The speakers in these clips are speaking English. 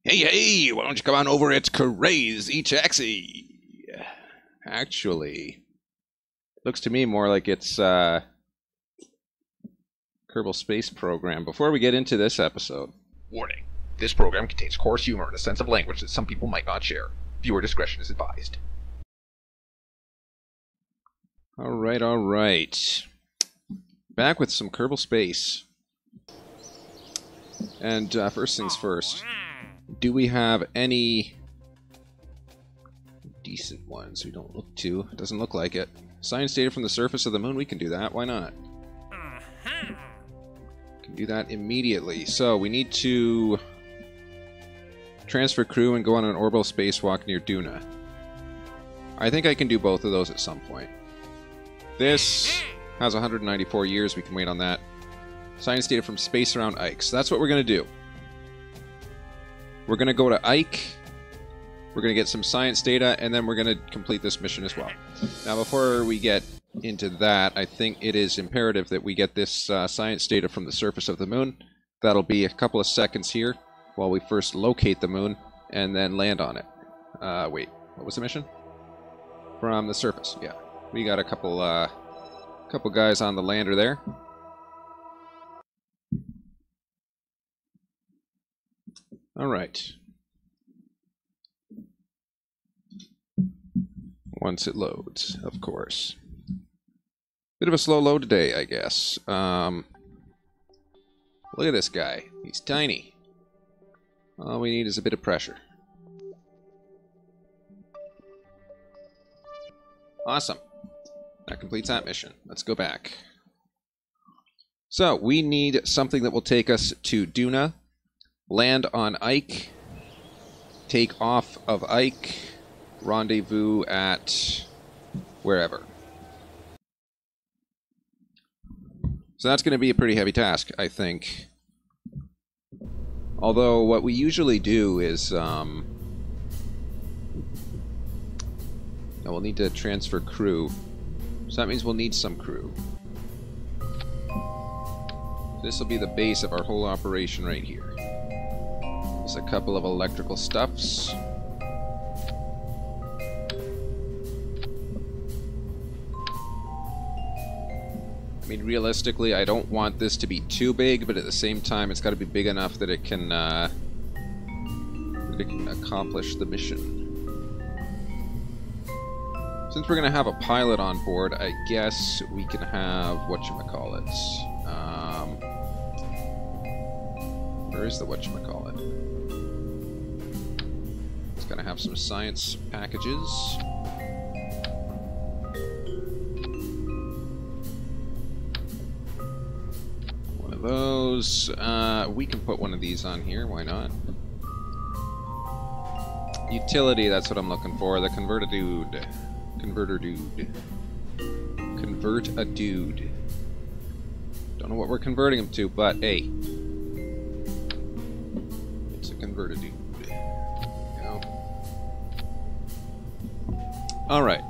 Hey, hey, why don't you come on over? It's Crazy Taxi. Actually, looks to me more like it's Kerbal Space Program. Before we get into this episode, Warning. This program contains coarse humor and a sense of language that some people might not share. Viewer discretion is advised. all right. Back with some Kerbal Space. And first things first, do we have any decent ones? We don't look to. It doesn't look like it. Science data from the surface of the moon, we can do that. Why not? Can do that immediately. So we need to transfer crew and go on an orbital spacewalk near Duna. I think I can do both of those at some point. This has 194 years. We can wait on that. Science data from space around Ike. So that's what we're going to do. We're going to go to Ike. We're going to get some science data, and then we're going to complete this mission as well. Now, before we get into that, I think it is imperative that we get this science data from the surface of the moon. That'll be a couple of seconds here while we first locate the moon and then land on it. Wait, what was the mission? From the surface, yeah. We got a couple guys on the lander there. All right. Once it loads, of course. Bit of a slow load today, I guess. Look at this guy. He's tiny. All we need is a bit of pressure. Awesome. That completes that mission. Let's go back. So, we need something that will take us to Duna, land on Ike, take off of Ike, rendezvous at wherever. So that's going to be a pretty heavy task, I think. Although what we usually do is we'll need to transfer crew. So that means we'll need some crew. This will be the base of our whole operation right here. There's a couple of electrical stuffs. I mean, realistically, I don't want this to be too big, but at the same time, it's got to be big enough that it can accomplish the mission. Since we're going to have a pilot on board, I guess we can have whatchamacallit. Where is the whatchamacallit? It's going to have some science packages. One of those. We can put one of these on here. Why not? Utility, that's what I'm looking for. The converter dude. Converter dude. Convert a dude. Don't know what we're converting him to, but hey. It's a converter dude. There we go. Alright.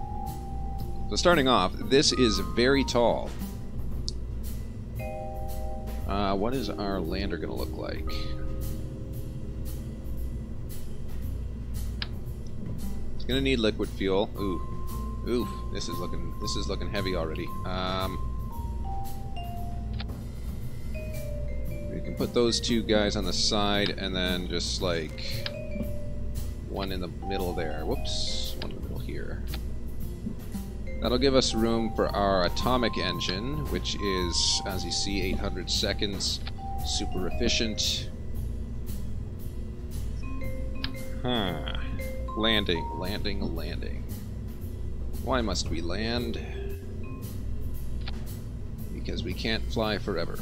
So starting off, this is very tall. What is our lander gonna look like? It's gonna need liquid fuel. Ooh. Oof, this is looking heavy already. We can put those two guys on the side and then just like one in the middle there. Whoops, one in the middle here. That'll give us room for our atomic engine, which is, as you see, 800 seconds. Super efficient. Huh. Landing. Why must we land? Because we can't fly forever.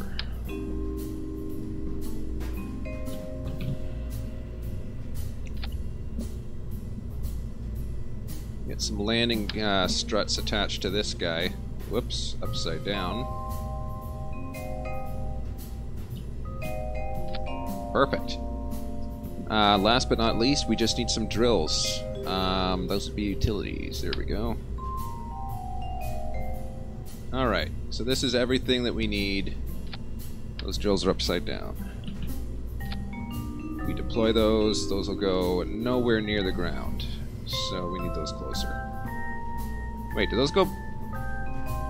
Get some landing struts attached to this guy. Whoops, upside down. Perfect. Last but not least, we just need some drills. Those would be utilities. There we go. Alright, so this is everything that we need. Those drills are upside down. We deploy those will go nowhere near the ground. So we need those closer. Wait, do those go...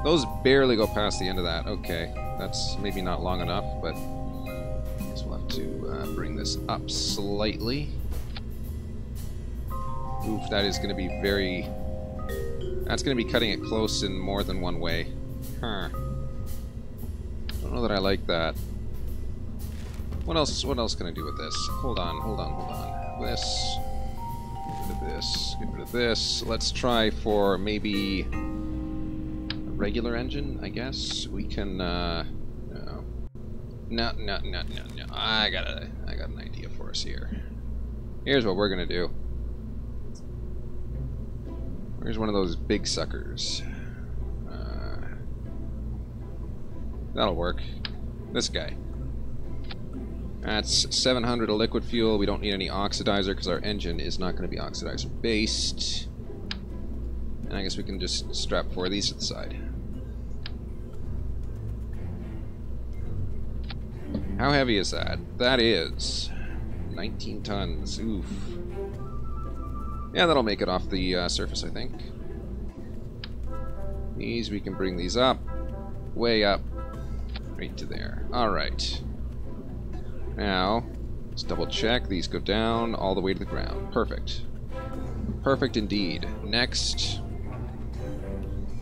Those barely go past the end of that. Okay, that's maybe not long enough, but I guess we'll have to bring this up slightly. Oof, that is going to be very... That's going to be cutting it close in more than one way. Huh. Don't know that I like that. What else can I do with this? Hold on. This. Get rid of this. Get rid of this. Let's try for maybe a regular engine, I guess. We can, no. No. I got an idea for us here. Here's what we're gonna do. Here's one of those big suckers. That'll work. This guy. That's 700 of liquid fuel. We don't need any oxidizer because our engine is not going to be oxidizer based. And I guess we can just strap 4 of these to the side. How heavy is that? That is 19 tons. Oof. Yeah, that'll make it off the surface, I think. These, we can bring these up. Way up. Right to there. Alright. Now, let's double check. These go down all the way to the ground. Perfect. Perfect indeed. Next.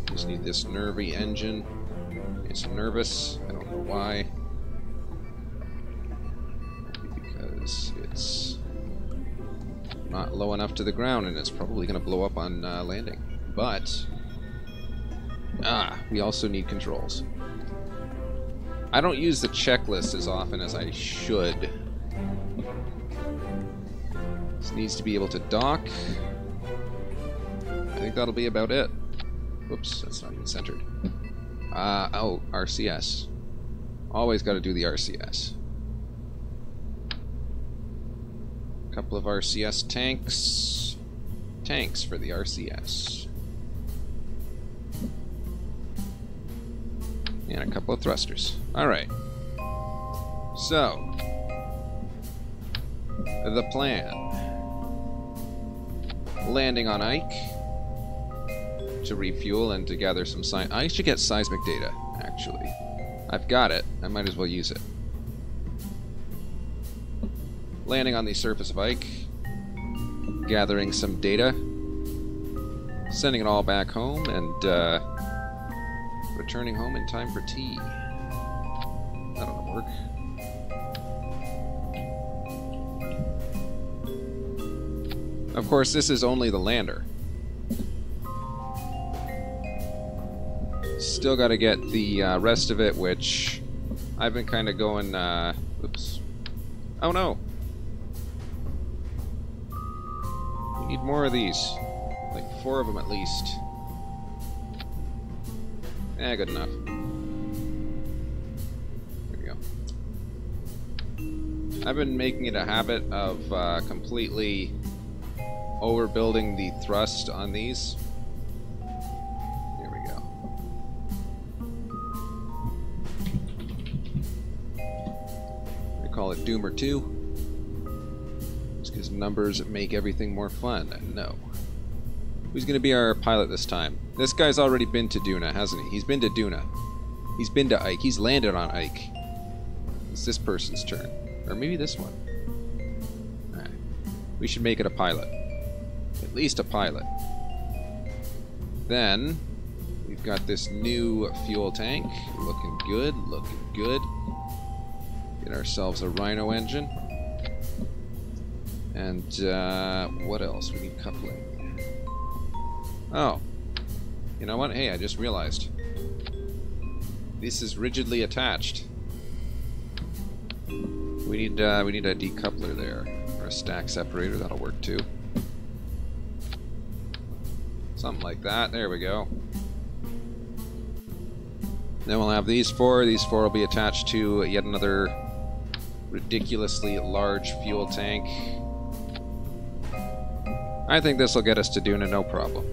Just need this nervy engine. It's nervous. I don't know why. Maybe because it's not low enough to the ground and it's probably going to blow up on landing. But, we also need controls. I don't use the checklist as often as I should. This needs to be able to dock. I think that'll be about it. Whoops, that's not even centered. Oh, RCS. Always got to do the RCS. A couple of RCS tanks. Tanks for the RCS. And a couple of thrusters. Alright. So, the plan. Landing on Ike to refuel and to gather some I should get seismic data, actually. I've got it. I might as well use it. Landing on the surface of Ike. Gathering some data. Sending it all back home and, returning home in time for tea. That'll work. Of course, this is only the lander. Still got to get the rest of it, which I've been kind of going. Oops. Oh no! We need more of these. Like 4 of them at least. Good enough. There we go. I've been making it a habit of completely overbuilding the thrust on these. There we go. I call it Doomer 2. Just because numbers make everything more fun. No. Who's going to be our pilot this time? This guy's already been to Duna, hasn't he? He's been to Duna. He's been to Ike. He's landed on Ike. It's this person's turn. Or maybe this one. Alright. We should make it a pilot. At least a pilot. Then, we've got this new fuel tank. Looking good, looking good. Get ourselves a Rhino engine. And, what else? We need coupling. Oh. You know what? Hey, I just realized. This is rigidly attached. We need a decoupler there. Or a stack separator, that'll work too. Something like that. There we go. Then we'll have these 4. These 4 will be attached to yet another ridiculously large fuel tank. I think this will get us to Duna no problem.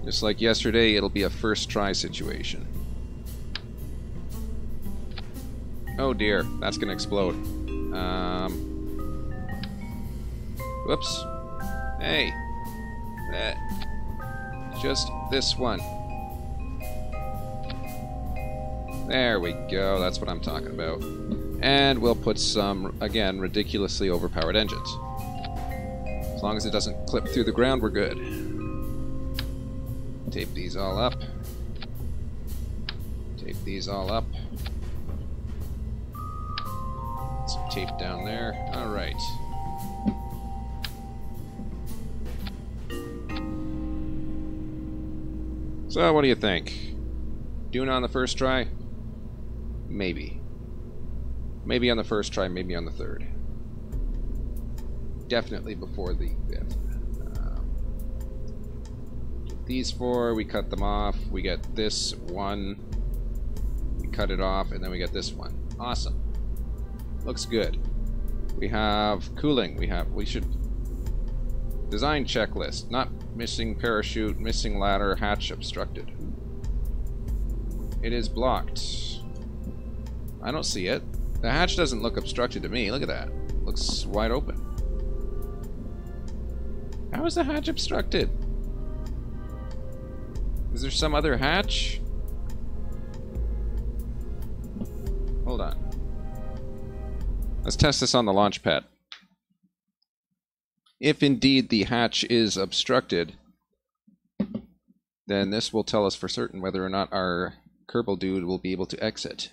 Just like yesterday, it'll be a first try situation. Oh dear, that's gonna explode. Whoops. Hey. Just this one. There we go, that's what I'm talking about. And we'll put some, again, ridiculously overpowered engines. As long as it doesn't clip through the ground, we're good. Tape these all up. Tape these all up. Some tape down there. Alright. So, what do you think? Doing it on the first try? Maybe. Maybe on the first try, maybe on the third. Definitely before the fifth. These four, we cut them off. We get this one. We cut it off, and then we get this one. Awesome. Looks good. We have cooling. We should... Design checklist. Not missing parachute, missing ladder, hatch obstructed. It is blocked. I don't see it. The hatch doesn't look obstructed to me. Look at that. Looks wide open. How is the hatch obstructed? Is there some other hatch? Hold on. Let's test this on the launch pad. If indeed the hatch is obstructed, then this will tell us for certain whether or not our Kerbal dude will be able to exit.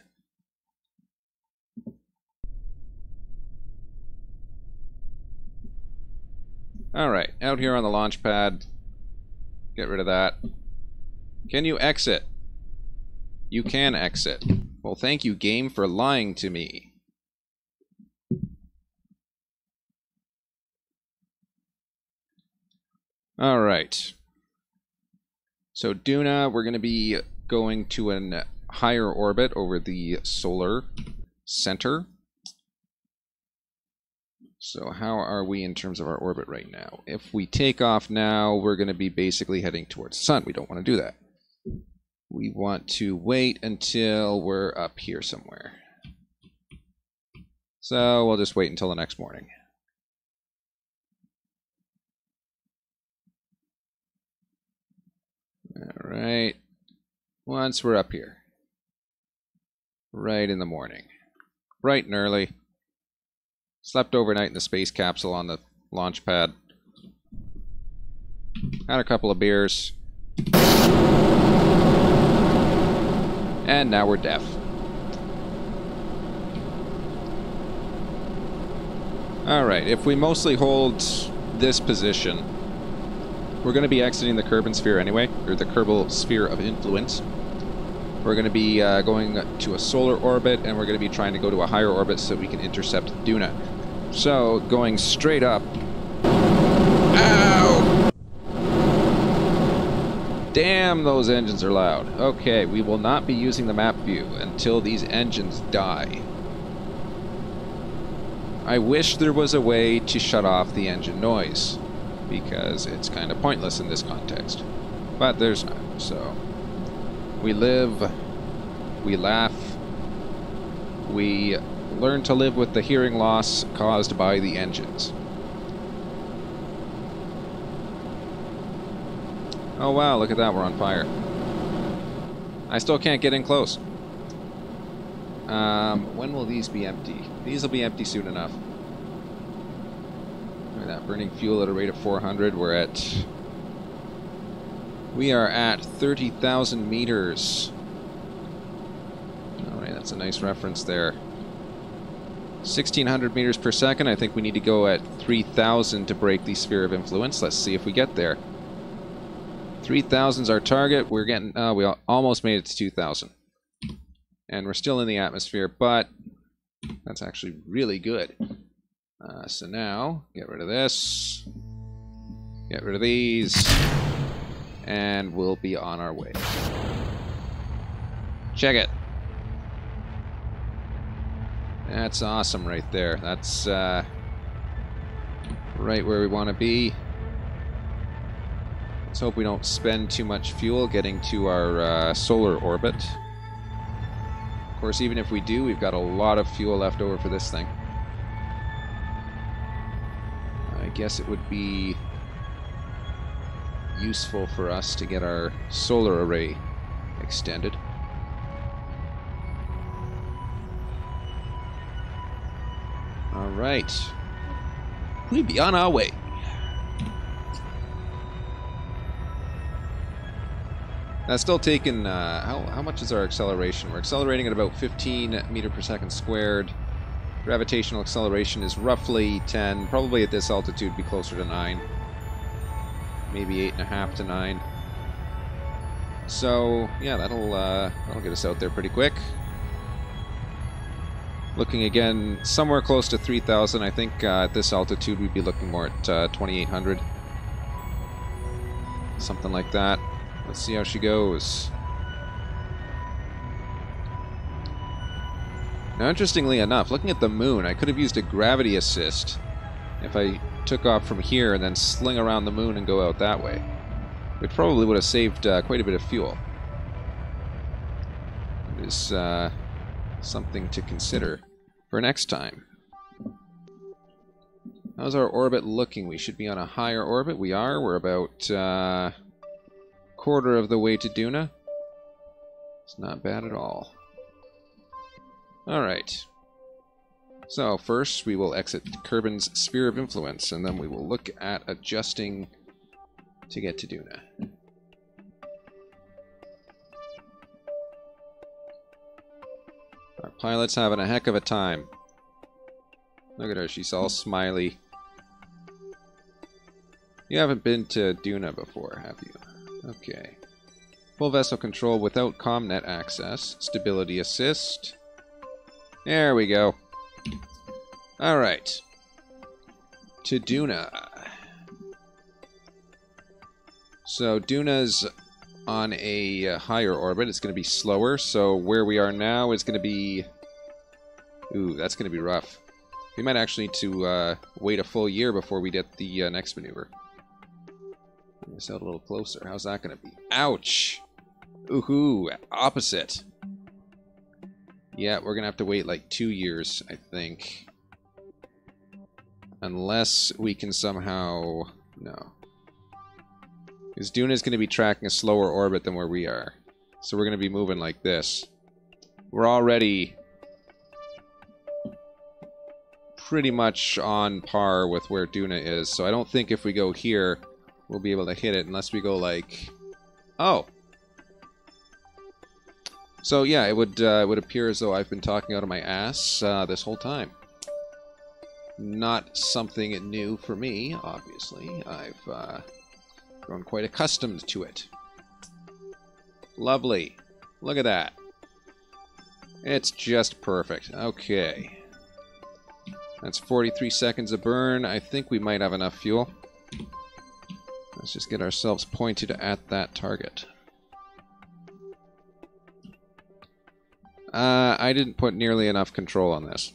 Alright, out here on the launch pad. Get rid of that. Can you exit? You can exit. Well, thank you, game, for lying to me. Alright. So Duna, we're going to be going to a higher orbit over the solar center. So how are we in terms of our orbit right now? If we take off now, we're going to be basically heading towards the sun. We don't want to do that. We want to wait until we're up here somewhere. So we'll just wait until the next morning. Alright. Once we're up here. Right in the morning. Bright and early. Slept overnight in the space capsule on the launch pad. Had a couple of beers. And now we're deaf. Alright, if we mostly hold this position, we're going to be exiting the Kerbal sphere anyway, or the Kerbal sphere of influence. We're going to be going to a solar orbit, and we're going to be trying to go to a higher orbit so we can intercept Duna. So, going straight up... Ow! Damn, those engines are loud. Okay, we will not be using the map view until these engines die. I wish there was a way to shut off the engine noise, because it's kind of pointless in this context. But there's not, so... We live, we laugh, we learn to live with the hearing loss caused by the engines. Oh wow, look at that, we're on fire. I still can't get in close. When will these be empty? These will be empty soon enough. Look at that, burning fuel at a rate of 400, we are at 30,000 meters. Alright, that's a nice reference there. 1,600 meters per second. I think we need to go at 3,000 to break the sphere of influence. Let's see if we get there. 3,000 is our target. We're getting... we almost made it to 2,000. And we're still in the atmosphere, but that's actually really good. So now, get rid of this. Get rid of these. And we'll be on our way. Check it. That's awesome right there. That's right where we want to be. Let's hope we don't spend too much fuel getting to our solar orbit. Of Of course, even if we do, we've got a lot of fuel left over for this thing. I guess it would be useful for us to get our solar array extended. Alright. We'll be on our way. That's still taking, how much is our acceleration? We're accelerating at about 15 meter per second squared. Gravitational acceleration is roughly 10. Probably at this altitude be closer to 9. Maybe 8.5 to 9. So, yeah, that'll get us out there pretty quick. Looking again, somewhere close to 3,000. I think at this altitude we'd be looking more at 2,800. Something like that. Let's see how she goes. Now, interestingly enough, looking at the moon, I could have used a gravity assist if I took off from here and then sling around the moon and go out that way. It probably would have saved quite a bit of fuel. It is something to consider for next time. How's our orbit looking? We should be on a higher orbit. We are. We're about quarter of the way to Duna. It's not bad at all. Alright. So first we will exit Kerbin's Sphere of Influence, and then we will look at adjusting to get to Duna. Our pilot's having a heck of a time. Look at her, she's all smiley. You haven't been to Duna before, have you? Okay. Full vessel control without comnet access. Stability assist. There we go. Alright. To Duna. So Duna's on a higher orbit. It's going to be slower, so where we are now is going to be... Ooh, that's going to be rough. We might actually need to wait a full year before we get the next maneuver. Bring this out a little closer. How's that going to be? Ouch! Ooh-hoo! Opposite. Yeah, we're going to have to wait like 2 years, I think. Unless we can somehow... No. Because Duna's going to be tracking a slower orbit than where we are. So we're going to be moving like this. We're already pretty much on par with where Duna is. So I don't think if we go here, we'll be able to hit it unless we go like... Oh! So yeah, it would appear as though I've been talking out of my ass this whole time. Not something new for me, obviously. I've grown quite accustomed to it. Lovely. Look at that. It's just perfect. Okay. That's 43 seconds of burn. I think we might have enough fuel. Let's just get ourselves pointed at that target. I didn't put nearly enough control on this.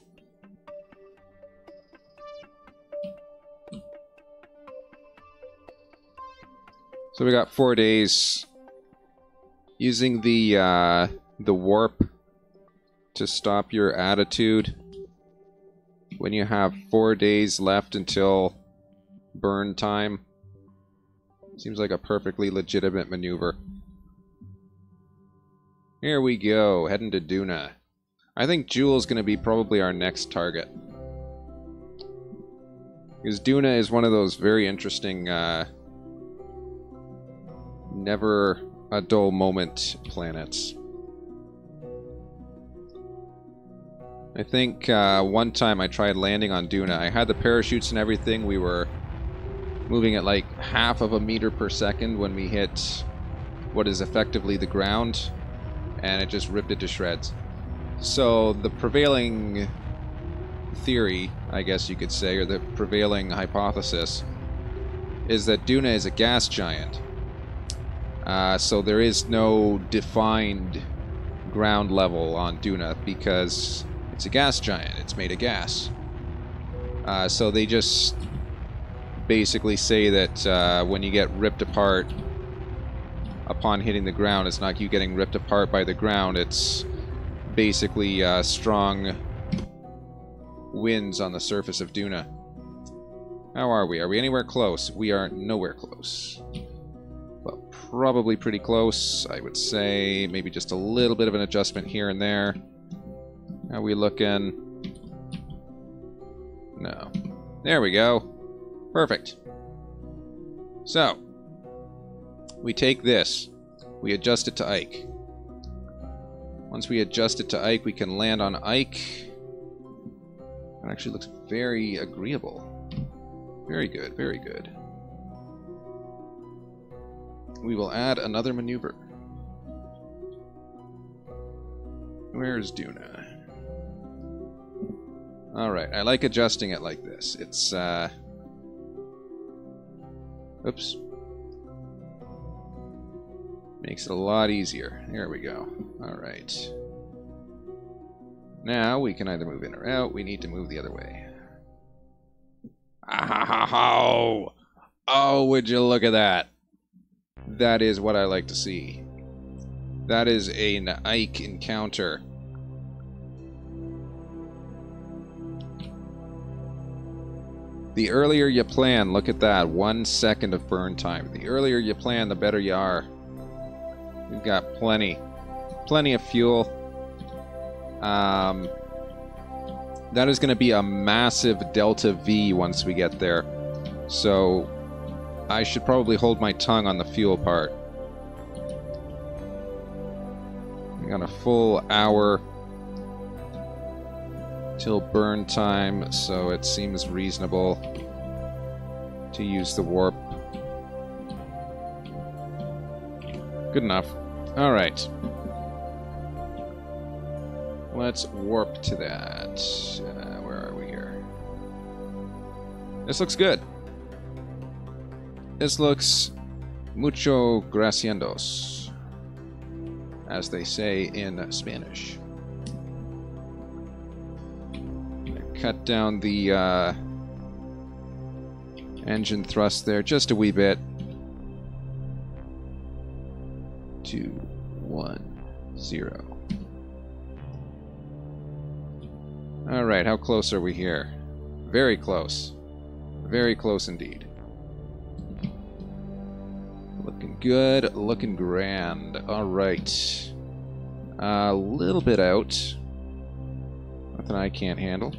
So we got 4 days. Using the warp to stop your attitude when you have 4 days left until burn time. Seems like a perfectly legitimate maneuver. Here we go, heading to Duna. I think Jewel's going to be probably our next target. Because Duna is one of those very interesting, never a dull moment planets. I think one time I tried landing on Duna. I had the parachutes and everything. We were moving at like half of a meter per second when we hit what is effectively the ground, and it just ripped it to shreds. So the prevailing theory, I guess you could say, or the prevailing hypothesis, is that Duna is a gas giant. So there is no defined ground level on Duna because it's a gas giant. It's made of gas. So they just basically say that when you get ripped apart upon hitting the ground, it's not you getting ripped apart by the ground, it's basically strong winds on the surface of Duna. How are we? Are we anywhere close? We are nowhere close. But probably pretty close, I would say. Maybe just a little bit of an adjustment here and there. How we looking? No. There we go. Perfect. So, we take this. We adjust it to Ike. Once we adjust it to Ike, we can land on Ike. It actually looks very agreeable. Very good, very good. We will add another maneuver. Where's Duna? Alright, I like adjusting it like this. It's, oops. Makes it a lot easier. There we go. Alright. Now we can either move in or out. We need to move the other way. Oh, would you look at that? That is what I like to see. That is an Ike encounter. The earlier you plan, look at that, 1 second of burn time. The earlier you plan, the better you are. We've got plenty of fuel. That is going to be a massive delta V once we get there. So I should probably hold my tongue on the fuel part. We got a full hour till burn time, so it seems reasonable to use the warp. Good enough. Alright. Let's warp to that. Where are we here? This looks good. This looks mucho graciendos, as they say in Spanish. Cut down the engine thrust there just a wee bit. 2, 1, 0. Alright, how close are we here? Very close. Very close indeed. Looking good, looking grand. Alright. A little bit out. Nothing I can't handle.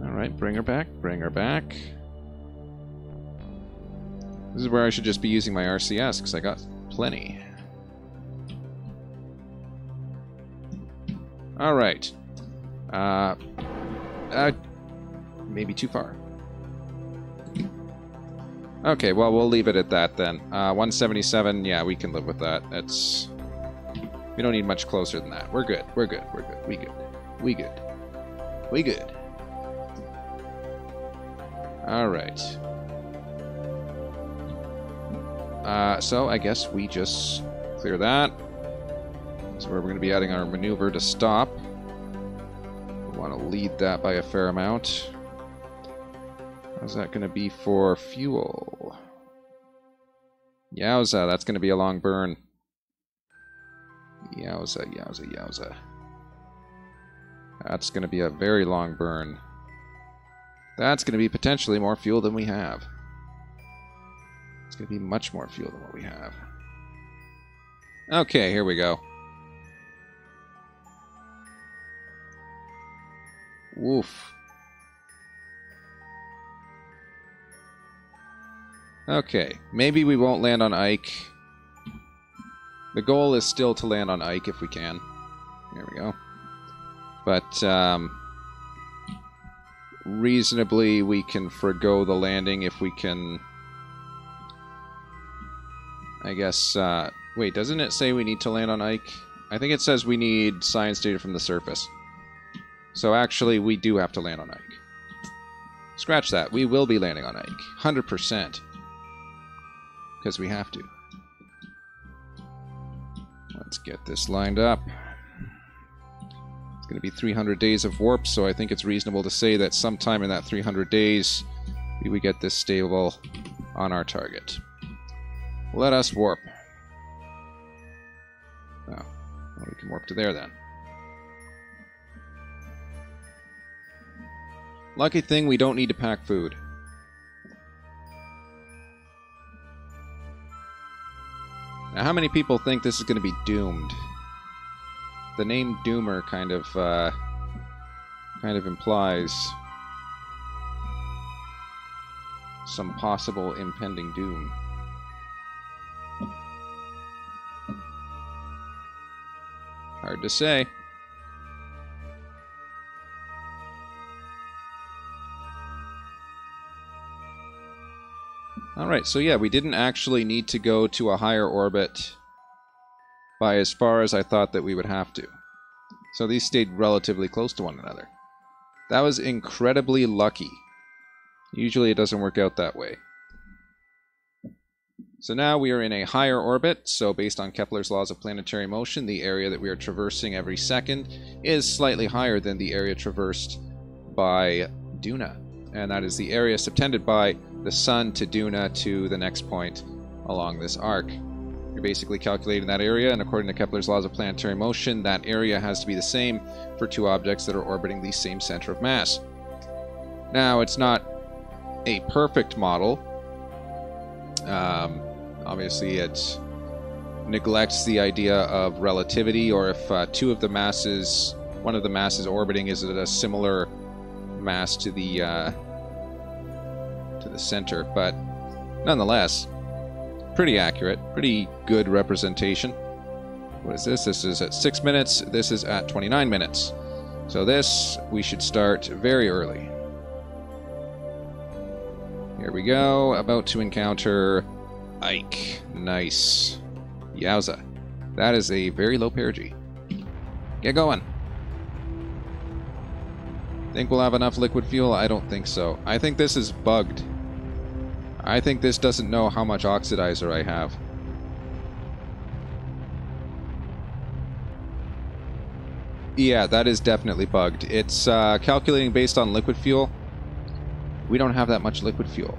Alright, bring her back, bring her back. This is where I should just be using my RCS, because I got plenty. Alright. Maybe too far. Okay, well, we'll leave it at that then. 177, yeah, we can live with that. That's... We don't need much closer than that. We're good, we're good, we're good, we good. We good. We good. Alright. So I guess we just clear that. This is where we're going to be adding our maneuver to stop. We want to lead that by a fair amount. How's that going to be for fuel? Yowza, that's going to be a long burn. Yowza, yowza, yowza. That's going to be a very long burn. That's going to be potentially more fuel than we have. It's going to be much more fuel than what we have. Okay, here we go. Woof. Okay, maybe we won't land on Ike. The goal is still to land on Ike if we can. There we go. But, reasonably we can forego the landing if we can... I guess, wait, doesn't it say we need to land on Ike? I think it says we need science data from the surface. So actually, we do have to land on Ike. Scratch that. We will be landing on Ike. 100%. Because we have to. Let's get this lined up. It's going to be 300 days of warp, so I think it's reasonable to say that sometime in that 300 days, we would get this stable on our target. Let us warp. Oh, well, we can warp to there then. Lucky thing, we don't need to pack food. Now, how many people think this is going to be doomed? The name Doomer kind of implies some possible impending doom. Hard to say. Alright, so yeah, we didn't actually need to go to a higher orbit by as far as I thought that we would have to. So these stayed relatively close to one another. That was incredibly lucky. Usually it doesn't work out that way. So now we are in a higher orbit, so based on Kepler's laws of planetary motion, the area that we are traversing every second is slightly higher than the area traversed by Duna. And that is the area subtended by the Sun to Duna to the next point along this arc. You're basically calculating that area, and according to Kepler's laws of planetary motion, that area has to be the same for two objects that are orbiting the same center of mass. Now, it's not a perfect model. Obviously, it neglects the idea of relativity, or if one of the masses orbiting is at a similar mass to the center, but nonetheless, pretty accurate, pretty good representation. What is this? This is at 6 minutes. This is at 29 minutes. So this, we should start very early. Here we go. About to encounter Ike. Nice. Yowza. That is a very low perigee. Get going. Think we'll have enough liquid fuel? I don't think so. I think this is bugged. I think this doesn't know how much oxidizer I have. Yeah, that is definitely bugged. It's calculating based on liquid fuel. We don't have that much liquid fuel.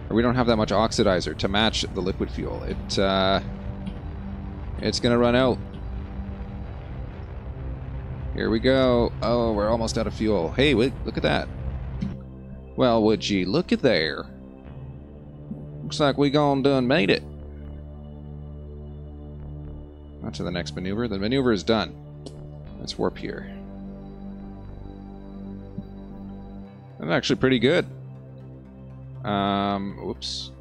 Or we don't have that much oxidizer to match the liquid fuel. It's gonna run out. Here we go. Oh, we're almost out of fuel. Hey, wait, look at that. Well, would you look at there? Looks like we done made it. On to the next maneuver. The maneuver is done. Let's warp here. That's actually pretty good. Oops.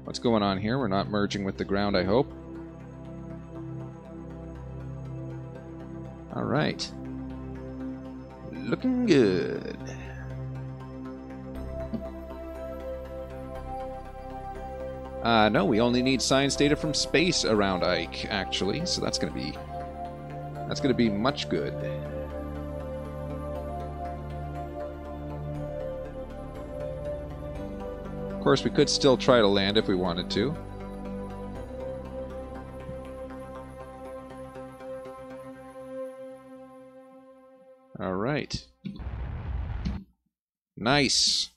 What's going on here? We're not merging with the ground, I hope. Alright. Looking good. No, we only need science data from space around Ike, actually, so that's gonna be much good. Of course, we could still try to land if we wanted to. All right. Nice.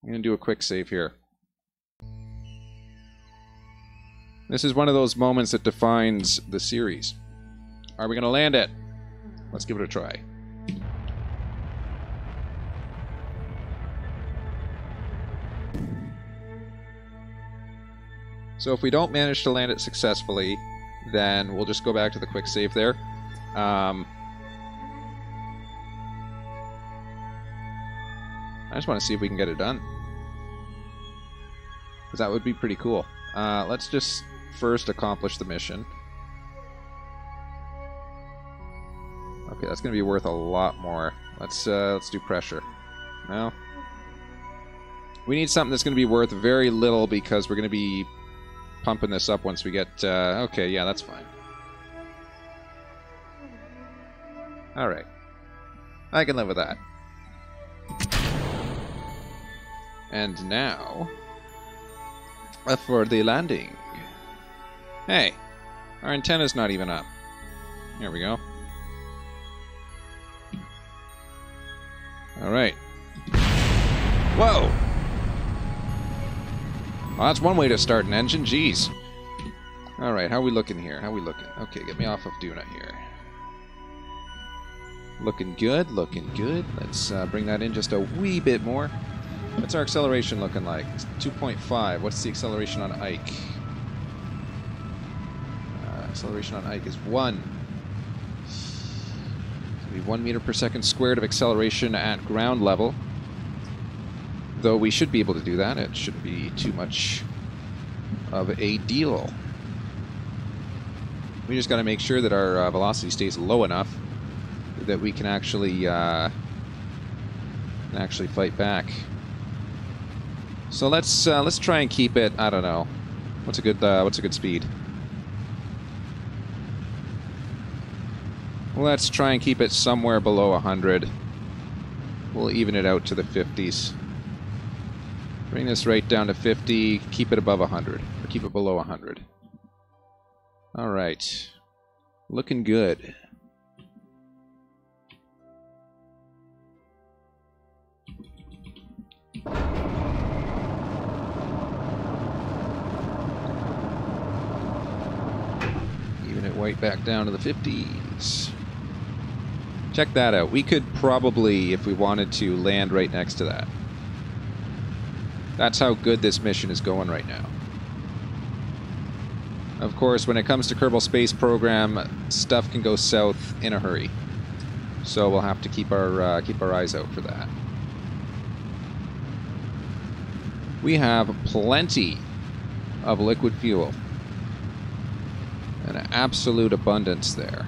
I'm going to do a quick save here. This is one of those moments that defines the series. Are we going to land it? Let's give it a try. So if we don't manage to land it successfully, then we'll just go back to the quick save there. I just want to see if we can get it done, because that would be pretty cool. Let's just first accomplish the mission. Okay, that's going to be worth a lot more. Let's do pressure. No? We need something that's going to be worth very little, because we're going to be pumping this up once we get... okay, yeah, that's fine. Alright. I can live with that. And now... for the landing. Hey! Our antenna's not even up. There we go. Alright. Whoa! Well, that's one way to start an engine, jeez. Alright, how are we looking here? How are we looking? Okay, get me off of Duna here. Looking good, looking good. Let's bring that in just a wee bit more. What's our acceleration looking like? 2.5. What's the acceleration on Ike? Acceleration on Ike is 1. It'll be 1 meter per second squared of acceleration at ground level. Though we should be able to do that. It shouldn't be too much of a deal. We just got to make sure that our velocity stays low enough that we can actually fight back. So let's try and keep it. I don't know. What's a good speed? Let's try and keep it somewhere below 100. We'll even it out to the 50s. Bring this right down to 50. Keep it above 100. Or keep it below 100. Alright. Looking good. Even it right back down to the 50s. Check that out. We could probably, if we wanted to, land right next to that. That's how good this mission is going right now. Of course, when it comes to Kerbal Space Program, stuff can go south in a hurry. So we'll have to keep our eyes out for that. We have plenty of liquid fuel. An absolute abundance there.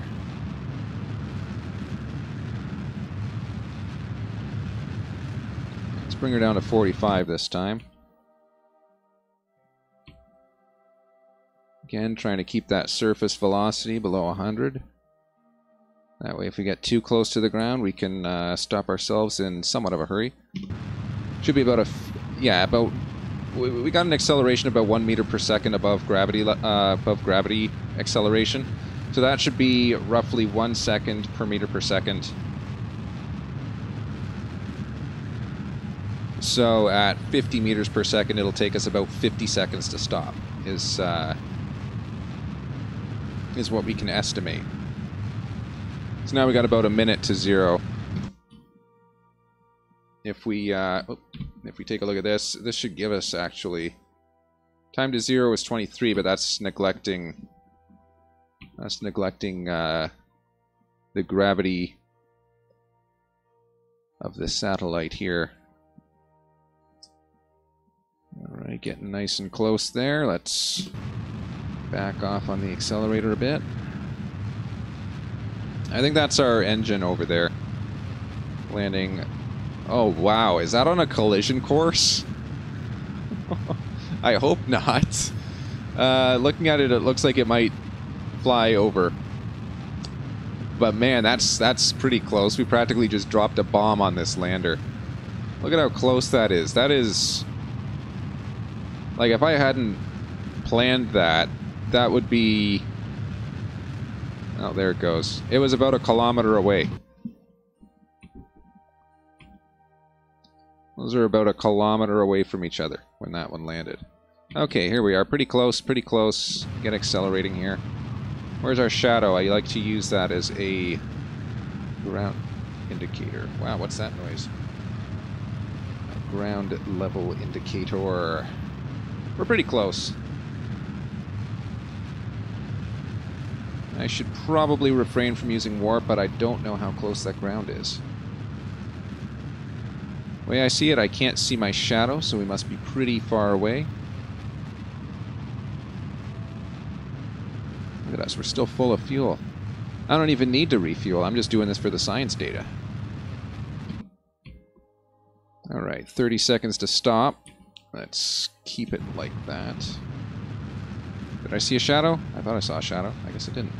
Let's bring her down to 45 this time. Again, trying to keep that surface velocity below 100. That way, if we get too close to the ground, we can stop ourselves in somewhat of a hurry. Should be about we got an acceleration about 1 meter per second above gravity acceleration. So that should be roughly 1 second per meter per second. So at 50 meters per second, it'll take us about 50 seconds to stop. Is what we can estimate. So now we got about a minute to 0. If we take a look at this, this should give us actually time to 0 is 23, but that's neglecting the gravity of the satellite here. All right, getting nice and close there. Let's back off on the accelerator a bit. I think that's our engine over there. Landing. Oh, wow. Is that on a collision course? I hope not. Looking at it, it looks like it might fly over. But man, that's pretty close. We practically just dropped a bomb on this lander. Look at how close that is. That is... Like, if I hadn't planned that, that would be... Oh, there it goes. It was about 1 kilometer away. Those are about 1 kilometer away from each other when that one landed. Okay, here we are. Pretty close, pretty close. Get accelerating here. Where's our shadow? I like to use that as a ground indicator. Wow, what's that noise? A ground level indicator. We're pretty close. I should probably refrain from using warp, but I don't know how close that ground is. The way I see it, I can't see my shadow, so we must be pretty far away. Look at us, we're still full of fuel. I don't even need to refuel, I'm just doing this for the science data. Alright, 30 seconds to stop. Let's keep it like that. Did I see a shadow? I thought I saw a shadow. I guess I didn't.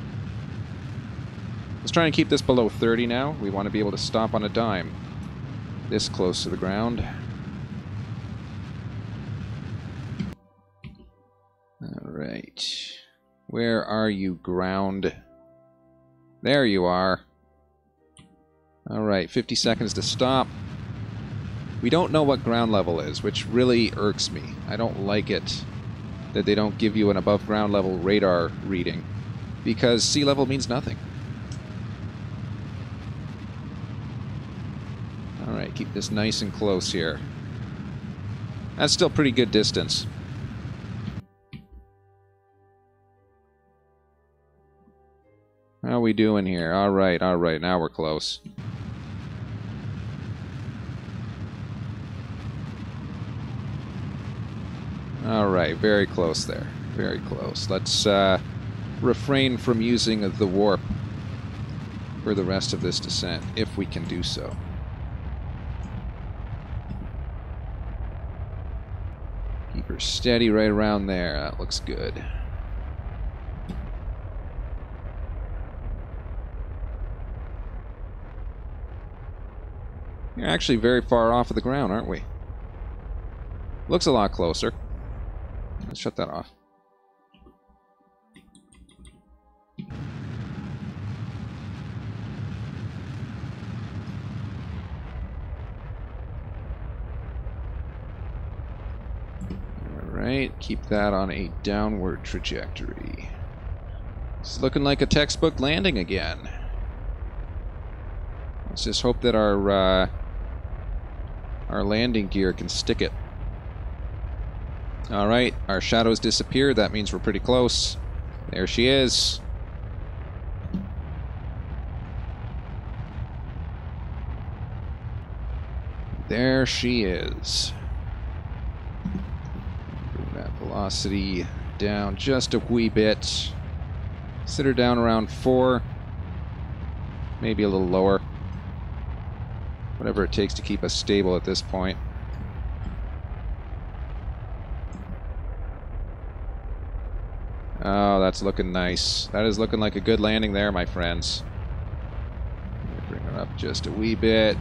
Let's try and keep this below 30 now. We want to be able to stop on a dime. This close to the ground. Alright. Where are you, ground? There you are. Alright, 50 seconds to stop. We don't know what ground level is, which really irks me. I don't like it that they don't give you an above ground level radar reading, because sea level means nothing. Alright, keep this nice and close here. That's still pretty good distance. How are we doing here? Alright, now we're close. Alright, very close there. Very close. Let's refrain from using the warp for the rest of this descent, if we can do so. Keep her steady right around there. That looks good. We're actually very far off of the ground, aren't we? Looks a lot closer. Let's shut that off. Alright, keep that on a downward trajectory. It's looking like a textbook landing again. Let's just hope that our landing gear can stick it. Alright, our shadows disappeared. That means we're pretty close. There she is. There she is. Bring that velocity down just a wee bit. Sit her down around 4. Maybe a little lower. Whatever it takes to keep us stable at this point. Oh, that's looking nice. That is looking like a good landing there, my friends. Bring her up just a wee bit.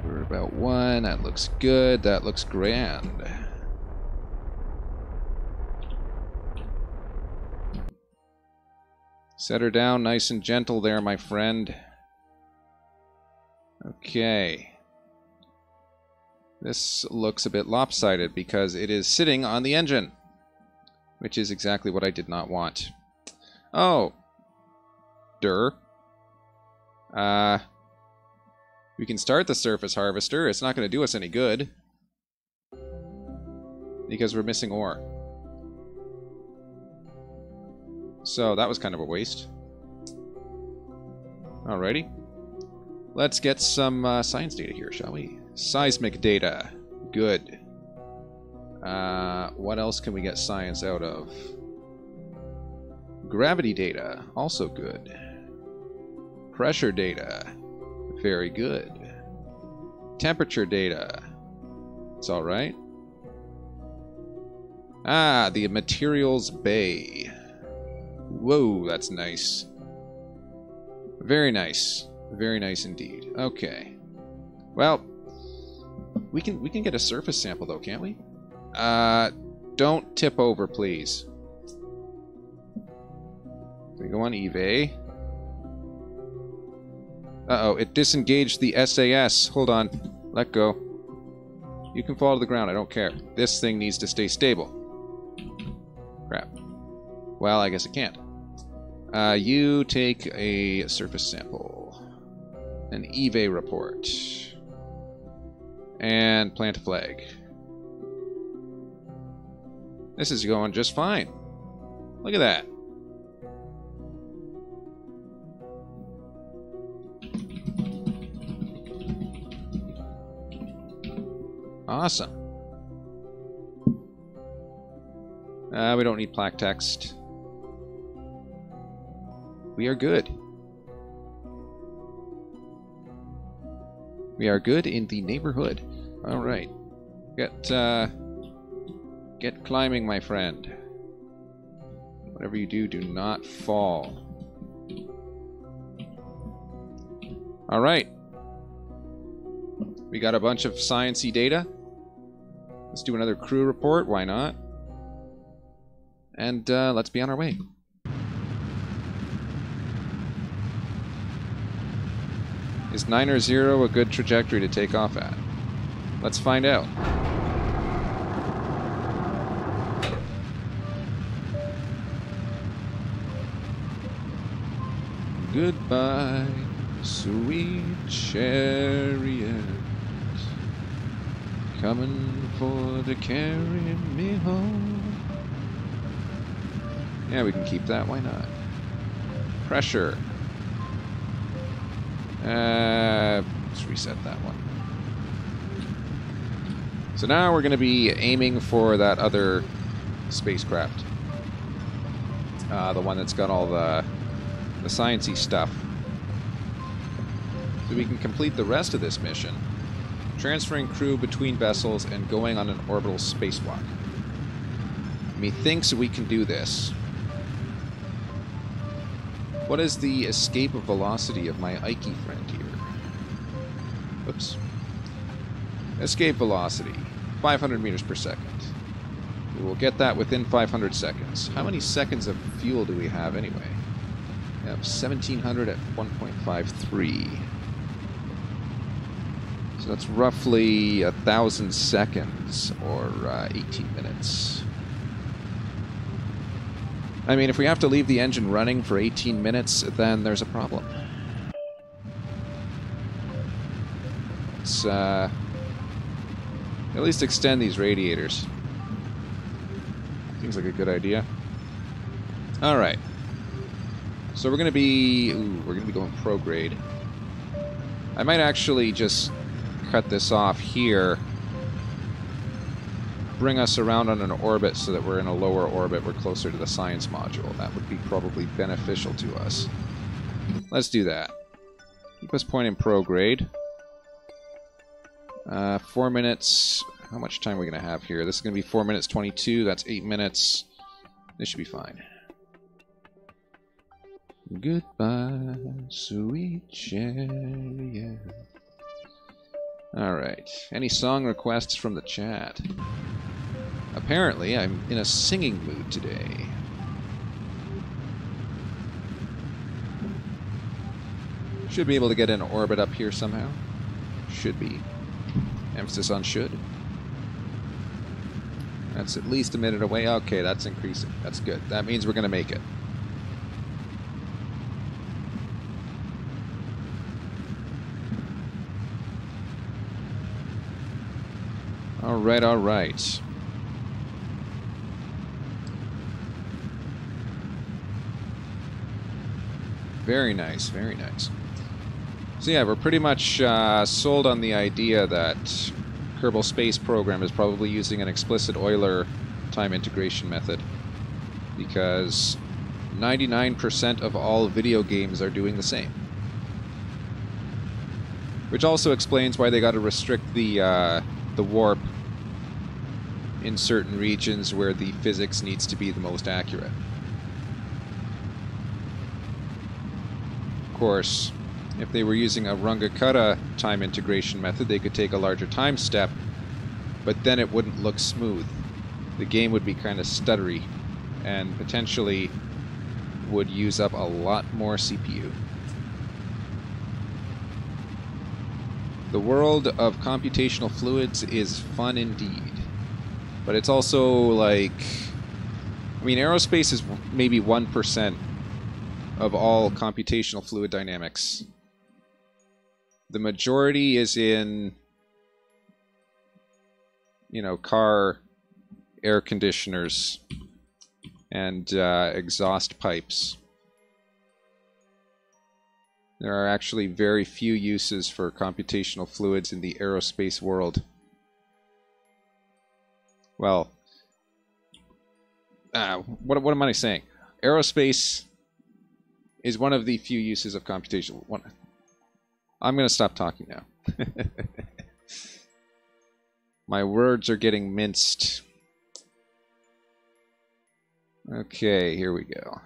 We're about 1. That looks good. That looks grand. Set her down nice and gentle there, my friend. Okay. This looks a bit lopsided because it is sitting on the engine, which is exactly what I did not want. Oh. We can start the surface harvester. It's not going to do us any good because we're missing ore. So that was kind of a waste. Alrighty. Let's get some science data here, shall we? Seismic data. Good. What else can we get science out of? Gravity data. Also good. Pressure data. Very good. Temperature data. It's alright. Ah, the materials bay. Whoa, that's nice. Very nice. Very nice indeed. Okay. Well, we can get a surface sample though, can't we? Don't tip over, please. We go on eBay. Uh-oh, it disengaged the SAS. Hold on. Let go. You can fall to the ground, I don't care. This thing needs to stay stable. Crap. Well, I guess it can't. You take a surface sample. An eBay report. And plant a flag. This is going just fine. Look at that. Awesome. We don't need plaque text. We are good. We are good in the neighborhood. Alright. Get climbing, my friend. Whatever you do, do not fall. Alright. We got a bunch of science-y data. Let's do another crew report. Why not? And let's be on our way. Is 9 or 0 a good trajectory to take off at? Let's find out. Goodbye, sweet chariot, coming for to carry me home. Yeah, we can keep that. Why not? Pressure. Let's reset that one. So now we're going to be aiming for that other spacecraft. The one that's got all the science-y stuff. So we can complete the rest of this mission, transferring crew between vessels and going on an orbital spacewalk. Methinks we can do this. What is the escape velocity of my Ike friend here? Oops. Escape velocity, 500 meters per second. We will get that within 500 seconds. How many seconds of fuel do we have anyway? We have 1700 at 1.53. So that's roughly 1,000 seconds, or 18 minutes. I mean, if we have to leave the engine running for 18 minutes, then there's a problem. Let's at least extend these radiators. Seems like a good idea. Alright. So we're going to be... Ooh, we're going to be going prograde. I might actually just cut this off here. Bring us around on an orbit so that we're in a lower orbit. We're closer to the science module. That would be probably beneficial to us. Let's do that. Keep us pointing prograde. 4 minutes... How much time are we going to have here? This is going to be 4 minutes 22. That's 8 minutes. This should be fine. Goodbye, sweet chariot. Alright. Any song requests from the chat? Apparently, I'm in a singing mood today. Should be able to get in orbit up here somehow. Should be. Emphasis on should. That's at least a minute away. Okay, that's increasing. That's good. That means we're going to make it. Alright, alright. Very nice, very nice. So yeah, we're pretty much sold on the idea that Kerbal Space Program is probably using an explicit Euler time integration method, because 99% of all video games are doing the same. Which also explains why they got to restrict the warp in certain regions where the physics needs to be the most accurate. Of course, if they were using a Runge-Kutta time integration method, they could take a larger time step, but then it wouldn't look smooth. The game would be kind of stuttery, and potentially would use up a lot more CPU. The world of computational fluids is fun indeed, but it's also like... I mean, aerospace is maybe 1% of all computational fluid dynamics. The majority is in, you know, car air conditioners and exhaust pipes. There are actually very few uses for computational fluids in the aerospace world. Well, what am I saying? Aerospace is one of the few uses of computational... I'm going to stop talking now. My words are getting minced. Okay, here we go.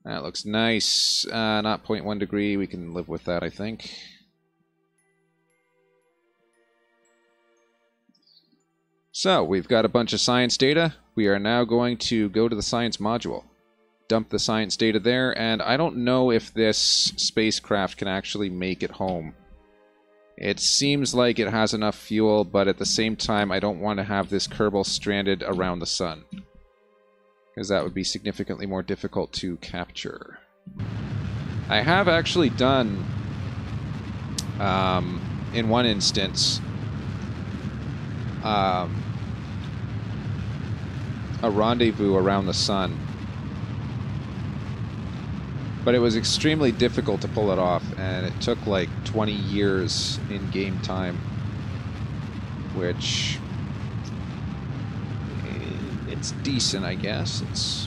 That looks nice. Not 0.1 degree. We can live with that, I think. So, we've got a bunch of science data. We are now going to go to the science module. dump the science data there, and I don't know if this spacecraft can actually make it home. It seems like it has enough fuel, but at the same time, I don't want to have this Kerbal stranded around the sun, because that would be significantly more difficult to capture. I have actually done, in one instance, a rendezvous around the sun. But it was extremely difficult to pull it off, and it took like 20 years in game time, which it's decent, I guess.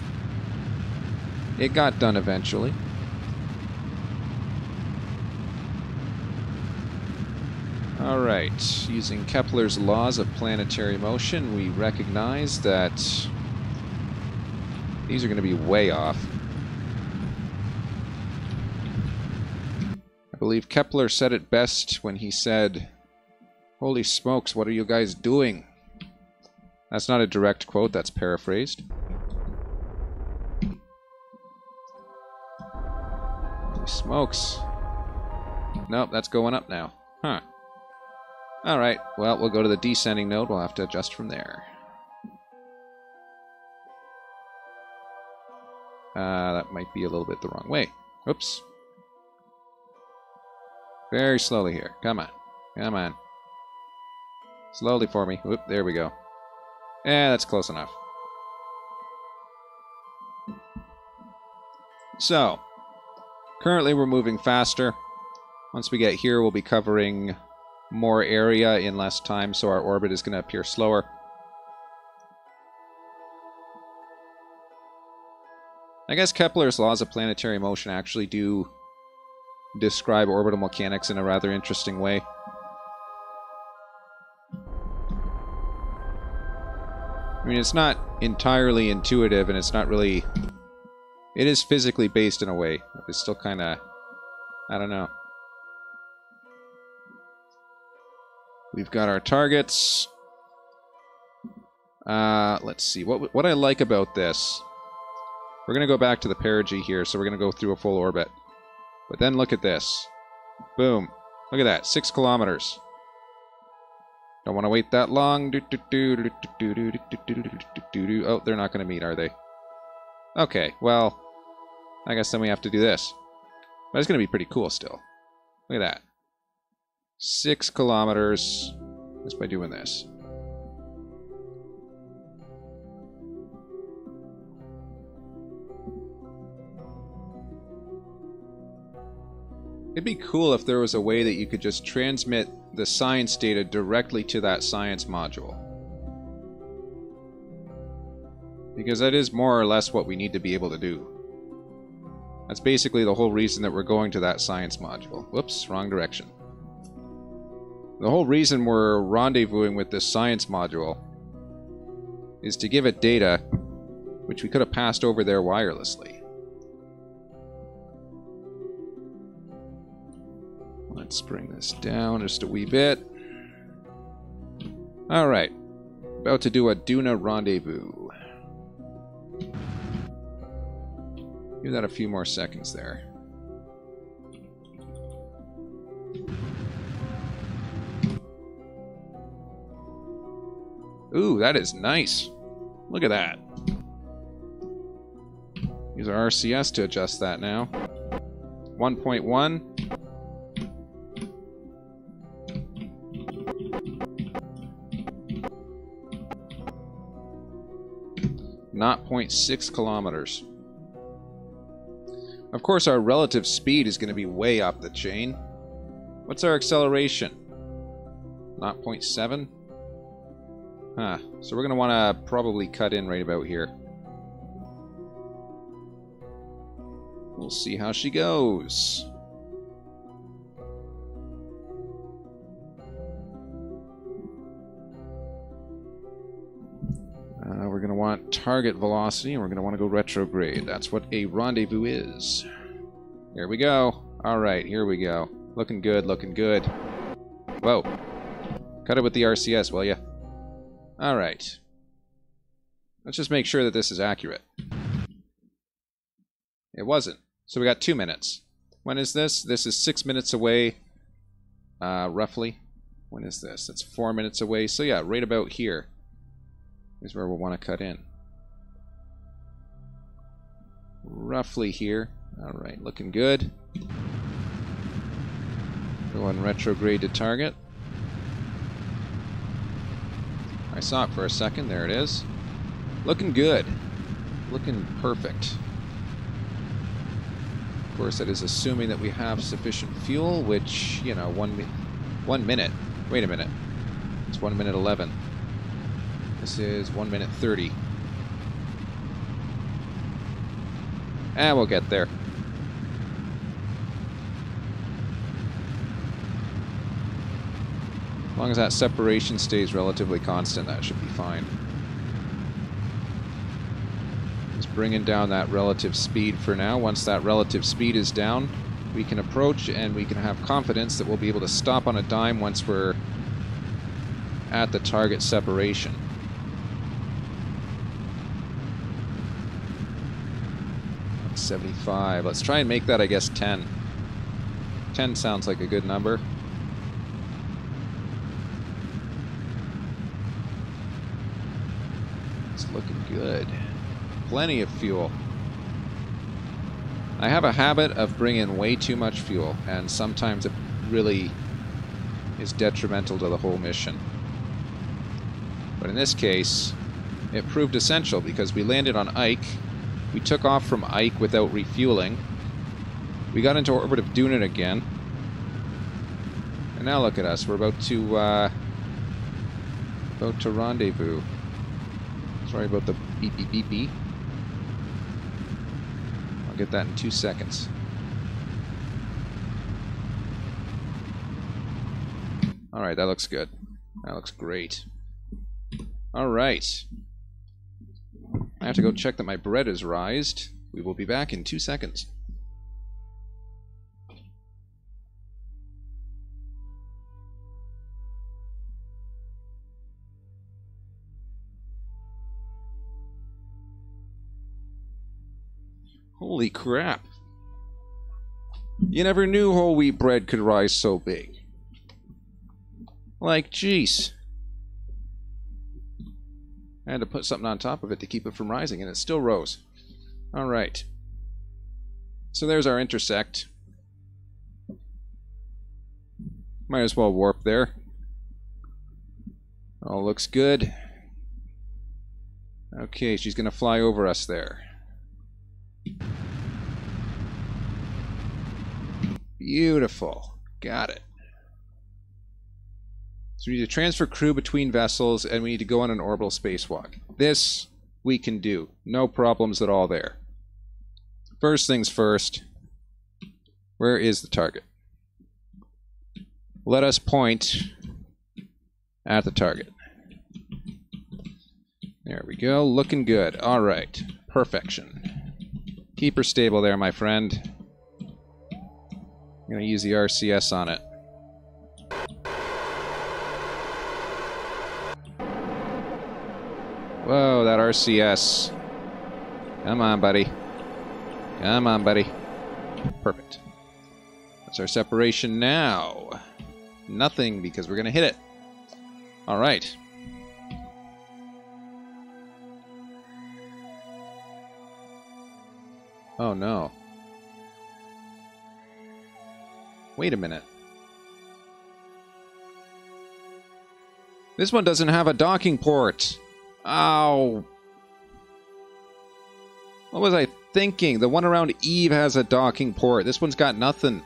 It got done eventually. Alright, using Kepler's laws of planetary motion, we recognize that these are going to be way off. I believe Kepler said it best when he said, "Holy smokes, what are you guys doing?" That's not a direct quote, that's paraphrased. Holy smokes. Nope, that's going up now. Huh. Alright, well, we'll go to the descending node. We'll have to adjust from there. That might be a little bit the wrong way. Oops. Very slowly here. Come on. Come on. Slowly for me. Whoop, there we go. Yeah, that's close enough. So, currently we're moving faster. Once we get here, we'll be covering more area in less time, so our orbit is going to appear slower. I guess Kepler's laws of planetary motion actually do describe orbital mechanics in a rather interesting way. I mean, it's not entirely intuitive, and it's not really... It is physically based in a way. It's still kind of... I don't know. We've got our targets. Let's see. What I like about this... We're going to go back to the perigee here, so we're going to go through a full orbit. But then look at this. Boom. Look at that. 6 kilometers. Don't want to wait that long. Oh, they're not going to meet, are they? Okay, well, I guess then we have to do this. But it's going to be pretty cool still. Look at that. 6 kilometers just by doing this. It'd be cool if there was a way that you could just transmit the science data directly to that science module. Because that is more or less what we need to be able to do. That's basically the whole reason that we're going to that science module. Whoops, wrong direction. The whole reason we're rendezvousing with this science module is to give it data which we could have passed over there wirelessly. Let's bring this down just a wee bit. Alright. About to do a Duna rendezvous. Give that a few more seconds there. Ooh, that is nice. Look at that. Use our RCS to adjust that now. 1.1. 0.6 kilometers. Of course, our relative speed is going to be way up the chain. What's our acceleration? 0.7? Huh. So we're going to want to probably cut in right about here. We'll see how she goes. We're going to want target velocity, and we're going to want to go retrograde. That's what a rendezvous is. Here we go. Alright, here we go. Looking good, looking good. Whoa. Cut it with the RCS, will ya? Alright. Let's just make sure that this is accurate. It wasn't. So we got 2 minutes. When is this? This is 6 minutes away, roughly. When is this? It's 4 minutes away. So yeah, right about here is where we'll want to cut in. Roughly here. Alright, looking good. Go on retrograde to target. I saw it for a second. There it is. Looking good. Looking perfect. Of course, that is assuming that we have sufficient fuel, which, you know, 1 minute. Wait a minute. It's 1 minute 11. This is 1 minute 30. And we'll get there. As long as that separation stays relatively constant, that should be fine. Just bringing down that relative speed for now. Once that relative speed is down, we can approach and we can have confidence that we'll be able to stop on a dime once we're at the target separation. That's 75. Let's try and make that, I guess, 10. 10 sounds like a good number. It's looking good. Plenty of fuel. I have a habit of bringing way too much fuel, and sometimes it really is detrimental to the whole mission. But in this case, it proved essential because we landed on Ike. We took off from Ike without refueling. We got into orbit of Dunan again. And now look at us. We're about to rendezvous. Sorry about the beepy beepy. I'll get that in 2 seconds. Alright, that looks good. That looks great. Alright. I have to go check that my bread is rised. We will be back in 2 seconds. Holy crap. You never knew whole wheat bread could rise so big. Like, jeez. I had to put something on top of it to keep it from rising, and it still rose. Alright. So there's our intersect. Might as well warp there. All looks good. Okay, she's going to fly over us there. Beautiful. Got it. So we need to transfer crew between vessels, and we need to go on an orbital spacewalk. This we can do. No problems at all there. First things first. Where is the target? Let us point at the target. There we go. Looking good. All right. Perfection. Keep her stable there, my friend. I'm going to use the RCS on it. Whoa, that RCS. Come on, buddy. Come on, buddy. Perfect. That's our separation now. Nothing, because we're going to hit it. All right. Oh, no. Wait a minute. This one doesn't have a docking port. Ow. What was I thinking? The one around Eve has a docking port. This one's got nothing.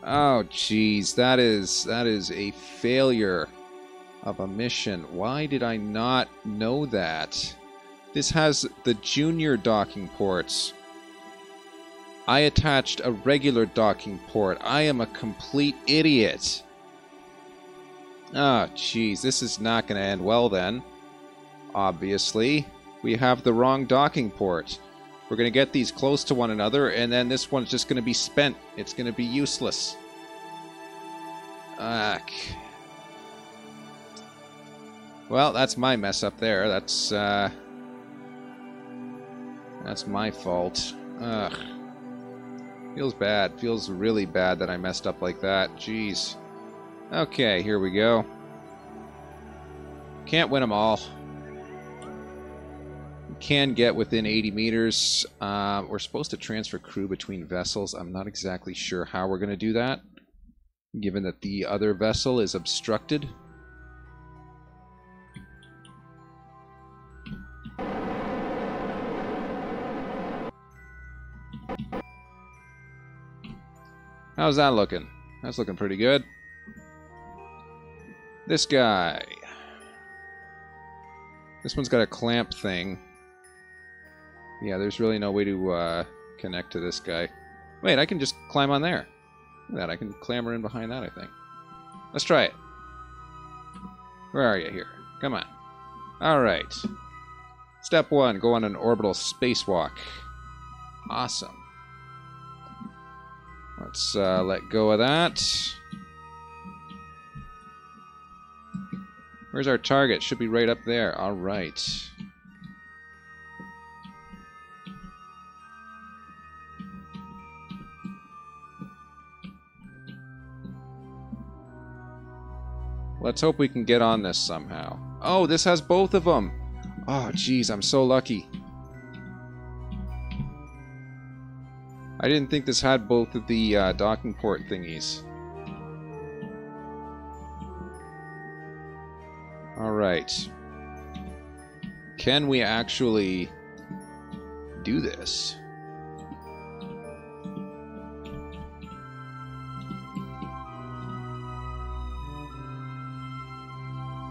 Oh, jeez. That is a failure of a mission. Why did I not know that? This has the junior docking ports. I attached a regular docking port. I am a complete idiot. Oh, jeez. This is not going to end well then. Obviously. We have the wrong docking port. We're going to get these close to one another, and then this one's just going to be spent. It's going to be useless. Well, that's my mess up there. That's my fault. Ugh. Feels bad. Feels really bad that I messed up like that. Jeez. Okay, here we go. Can't win them all. We can get within 80 meters. We're supposed to transfer crew between vessels. I'm not exactly sure how we're going to do that, given that the other vessel is obstructed. How's that looking? That's looking pretty good. This guy. This one's got a clamp thing. Yeah, there's really no way to connect to this guy. Wait, I can just climb on there. Look at that, I can clamber in behind that, I think. Let's try it. Where are you here? Come on. Alright. Step 1, go on an orbital spacewalk. Awesome. Let's let go of that. Where's our target? Should be right up there. Alright. Let's hope we can get on this somehow. Oh, this has both of them! Oh, jeez, I'm so lucky. I didn't think this had both of the docking port thingies. Alright. Can we actually do this?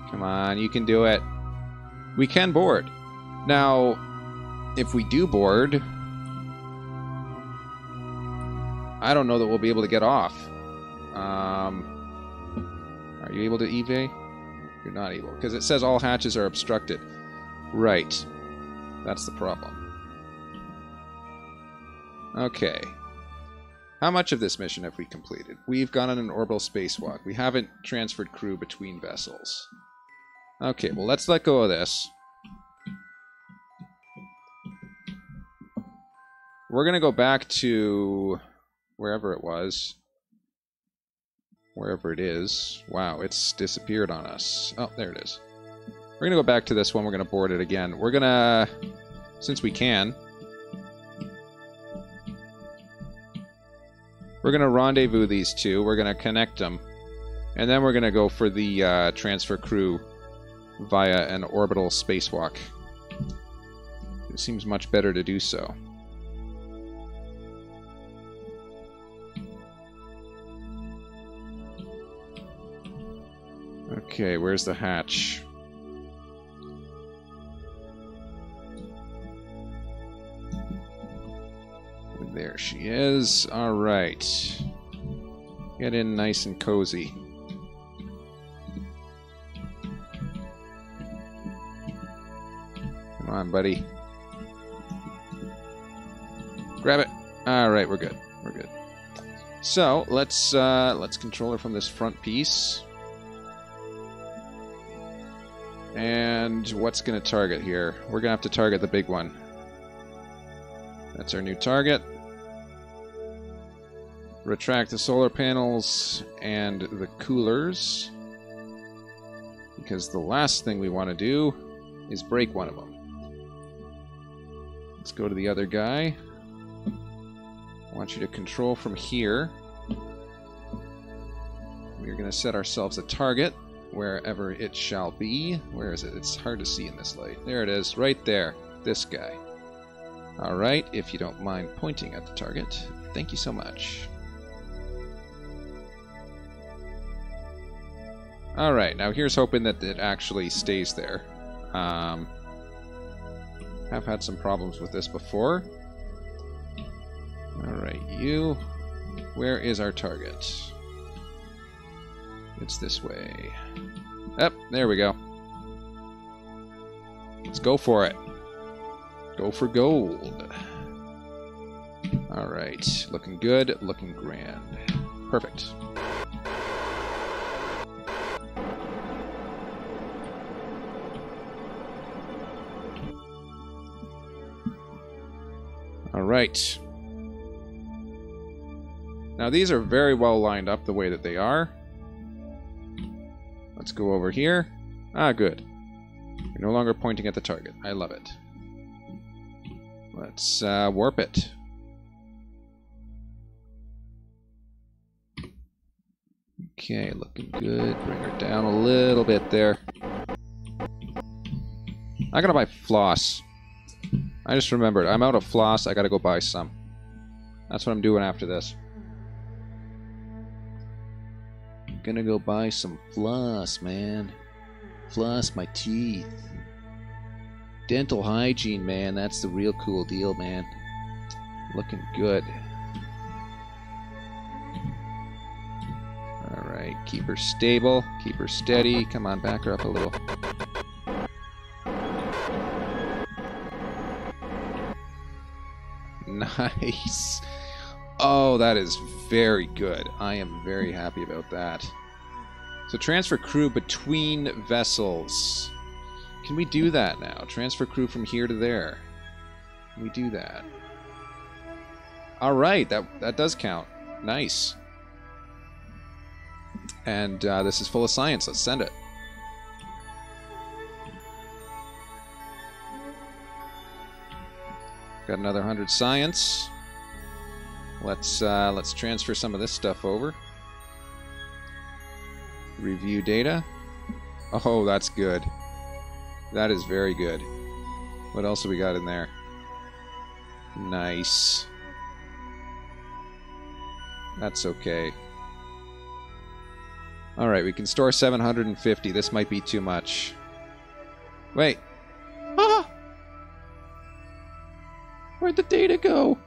Come on, you can do it. We can board. Now, if we do board, I don't know that we'll be able to get off. Are you able to EVA? You're not able, because it says all hatches are obstructed. Right. That's the problem. Okay. How much of this mission have we completed? We've gone on an orbital spacewalk. We haven't transferred crew between vessels. Okay, well, let's let go of this. We're going to go back to wherever it was. Wherever it is. Wow, it's disappeared on us. Oh, there it is. We're going to go back to this one. We're going to board it again. We're going to, since we can, we're going to rendezvous these two. We're going to connect them. And then we're going to go for the transfer crew via an orbital spacewalk. It seems much better to do so. Okay, where's the hatch? There she is. Alright. Get in nice and cozy. Come on, buddy. Grab it. Alright, we're good. We're good. So, let's control her from this front piece. And what's going to target here? We're going to have to target the big one. That's our new target. Retract the solar panels and the coolers. Because the last thing we want to do is break one of them. Let's go to the other guy. I want you to control from here. We're going to set ourselves a target. Wherever it shall be. Where is it? It's hard to see in this light. There it is, right there. This guy. Alright, if you don't mind pointing at the target. Thank you so much. Alright, now here's hoping that it actually stays there. I've had some problems with this before. Alright, you. Where is our target? It's this way. Yep, there we go. Let's go for it. Go for gold. Alright, looking good, looking grand. Perfect. Alright. Now these are very well lined up the way that they are. Let's go over here. Ah, good. You're no longer pointing at the target. I love it. Let's warp it. Okay, looking good. Bring her down a little bit there. I gotta buy floss. I just remembered. I'm out of floss. I gotta go buy some. That's what I'm doing after this. Gonna go buy some floss, man. Floss my teeth. Dental hygiene, man. That's the real cool deal, man. Looking good. Alright, keep her stable. Keep her steady. Come on, back her up a little. Nice. Oh, that is very good. I am very happy about that. So transfer crew between vessels. Can we do that now? Transfer crew from here to there. Can we do that? Alright, that does count. Nice. And this is full of science. Let's send it. Got another 100 science. Let's transfer some of this stuff over. Review data. Oh, that's good. That is very good. What else have we got in there? Nice. That's okay. Alright, we can store 750. This might be too much. Wait. Ah! Where'd the data go?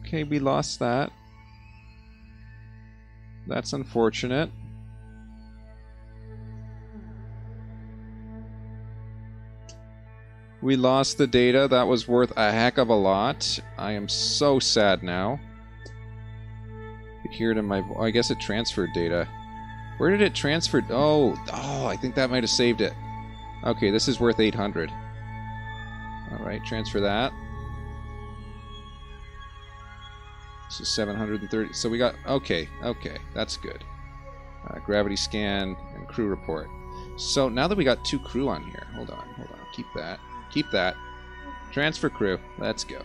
Okay, we lost that. That's unfortunate. We lost the data. That was worth a heck of a lot. I am so sad now. You hear it in my voice. I guess it transferred data. Where did it transfer? Oh, I think that might have saved it. Okay, this is worth 800. Alright, transfer that. This is 730. So we got... Okay, that's good. Gravity scan and crew report. So now that we got 2 crew on here... Hold on. Keep that. Keep that. Transfer crew. Let's go.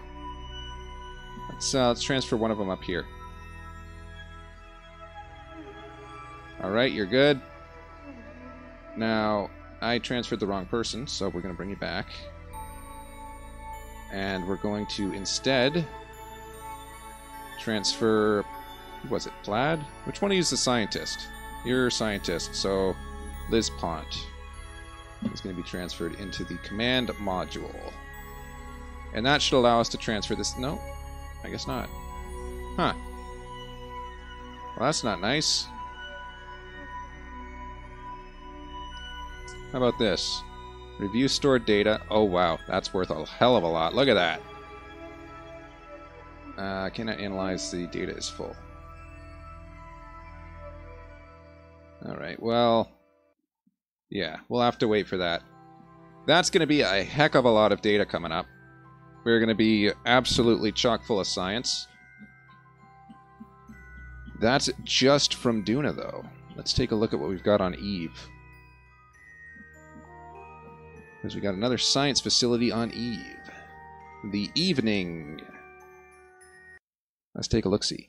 Let's transfer one of them up here. Alright, you're good. Now, I transferred the wrong person, so we're going to bring you back. And we're going to instead transfer... Who was it? Plaid? Which one of you is the scientist? You're a scientist, so Liz Pont is going to be transferred into the command module. And that should allow us to transfer this... No, I guess not. Huh. Well, that's not nice. How about this? Review stored data. Oh, wow. That's worth a hell of a lot. Look at that. Cannot analyze. The data is full. Alright, well... Yeah, we'll have to wait for that. That's going to be a heck of a lot of data coming up. We're going to be absolutely chock full of science. That's just from Duna, though. Let's take a look at what we've got on Eve. Because we got another science facility on Eve. The Evening. Let's take a look-see.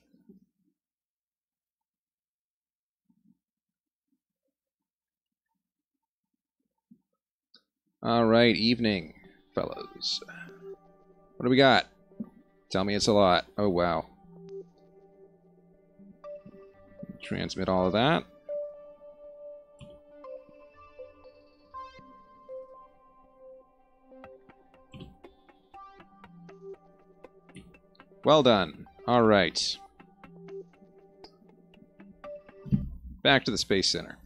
Alright, Evening, fellows. What do we got? Tell me it's a lot. Oh, wow. Transmit all of that. Well done. All right. Back to the Space Center.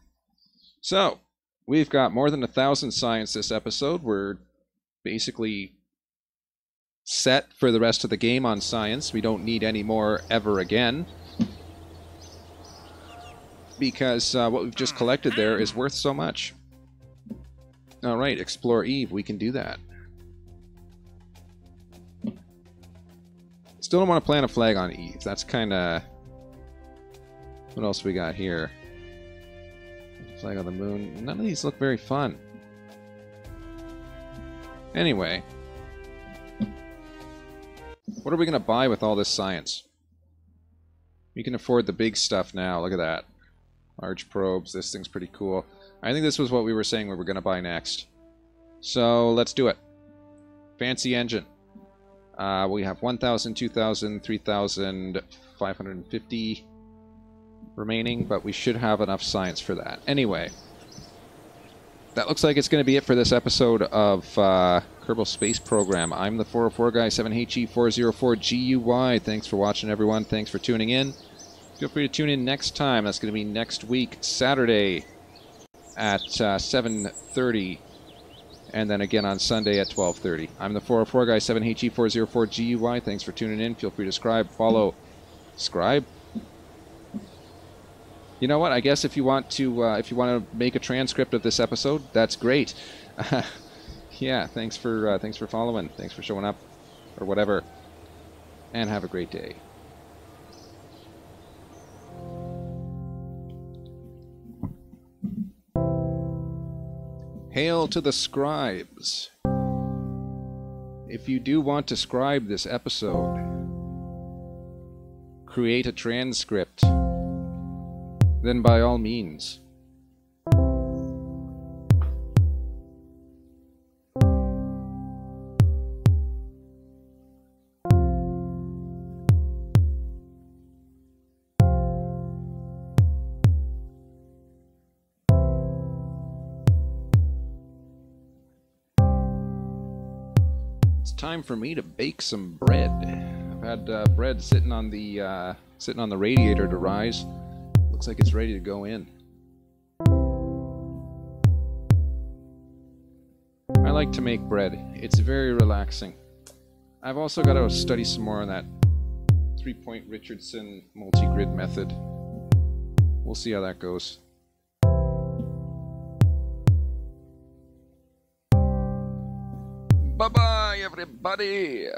So, we've got more than 1,000 science this episode. We're basically set for the rest of the game on science. We don't need any more ever again. Because what we've just collected there is worth so much. All right, explore Eve. We can do that. Still don't want to plant a flag on Eve. That's kind of... What else we got here? Flag on the moon. None of these look very fun. Anyway. What are we going to buy with all this science? We can afford the big stuff now. Look at that. Large probes. This thing's pretty cool. I think this was what we were saying we were going to buy next. So, let's do it. Fancy engine. We have 1,000, 2,000, 3,550 remaining, but we should have enough science for that. Anyway, that looks like it's going to be it for this episode of Kerbal Space Program. I'm the 404 guy, 7HE404GUY. Thanks for watching, everyone. Thanks for tuning in. Feel free to tune in next time. That's going to be next week, Saturday at 7:30. And then again on Sunday at 12:30. I'm the 404 guy, 7HE404GUY. Thanks for tuning in. Feel free to subscribe, follow, subscribe. You know what? I guess if you want to make a transcript of this episode, that's great. Yeah, thanks for following. Thanks for showing up, or whatever. And have a great day. Hail to the scribes. If you do want to scribe this episode, create a transcript, then by all means. Time for me to bake some bread. I've had bread sitting on the radiator to rise. Looks like it's ready to go in. I like to make bread. It's very relaxing. I've also got to study some more on that 3-point Richardson multi-grid method. We'll see how that goes. Bye-bye, everybody!